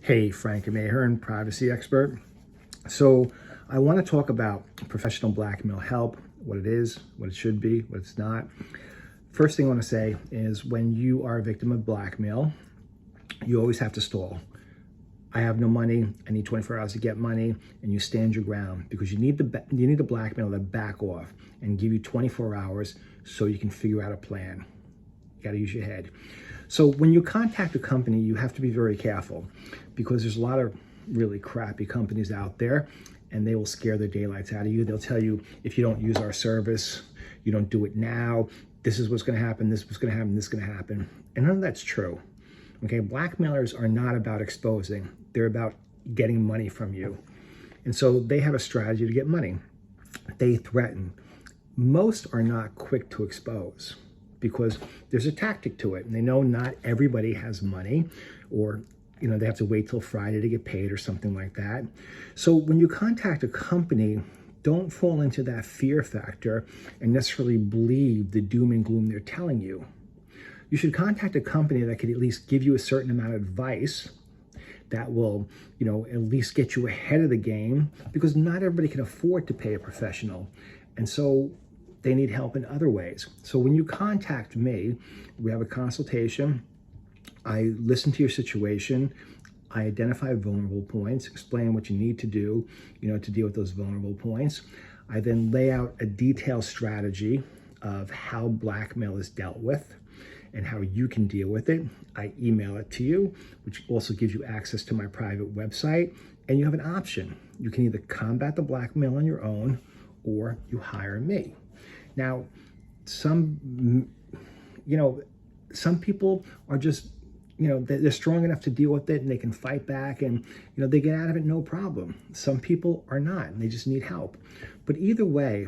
Hey, Frank, I'm Ahearn, privacy expert. So I want to talk about professional blackmail help, what it is, what it should be, what it's not. First thing I want to say is when you are a victim of blackmail, you always have to stall. I have no money, I need 24 hours to get money, and you stand your ground because you need the blackmailer to back off and give you 24 hours so you can figure out a plan. You got to use your head. So when you contact a company, you have to be very careful because there's a lot of really crappy companies out there and they will scare the daylights out of you. They'll tell you, if you don't use our service, you don't do it now, this is what's going to happen, this is what's going to happen, this is going to happen. And none of that's true. Okay, blackmailers are not about exposing. They're about getting money from you. And so they have a strategy to get money. They threaten. Most are not quick to expose because there's a tactic to it. And they know not everybody has money, or they have to wait till Friday to get paid or something like that. So when you contact a company, don't fall into that fear factor and necessarily believe the doom and gloom they're telling you. You should contact a company that could at least give you a certain amount of advice that will, at least get you ahead of the game, because not everybody can afford to pay a professional. And so they need help in other ways. So when you contact me, we have a consultation. I listen to your situation. I identify vulnerable points, explain what you need to do, to deal with those vulnerable points. I then lay out a detailed strategy of how blackmail is dealt with and how you can deal with it. I email it to you, which also gives you access to my private website. And you have an option. You can either combat the blackmail on your own or you hire me. Now, some people are just, they're strong enough to deal with it and they can fight back and, they get out of it no problem. Some people are not and they just need help. But either way,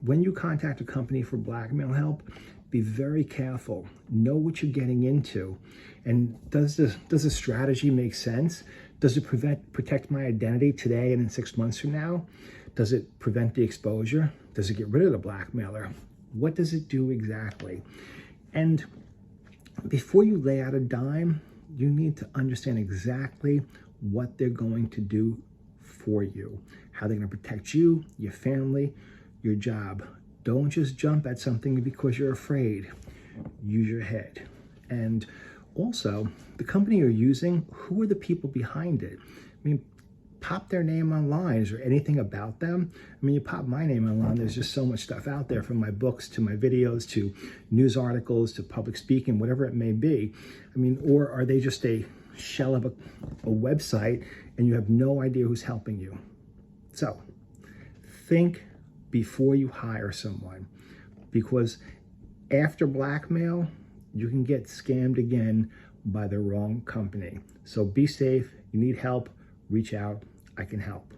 when you contact a company for blackmail help, be very careful. Know what you're getting into. And does the strategy make sense? Does it protect my identity today and in 6 months from now? Does it prevent the exposure? Does it get rid of the blackmailer? What does it do exactly? And before you lay out a dime, you need to understand exactly what they're going to do for you, how they're going to protect you, your family, your job. Don't just jump at something because you're afraid. Use your head. And also, the company you're using, who are the people behind it? Pop their name online. Is there anything about them? You pop my name online, there's just so much stuff out there, from my books to my videos to news articles to public speaking, whatever it may be. Or are they just a shell of a website and you have no idea who's helping you? So, think before you hire someone, because after blackmail, you can get scammed again by the wrong company. So be safe. You need help, reach out. I can help.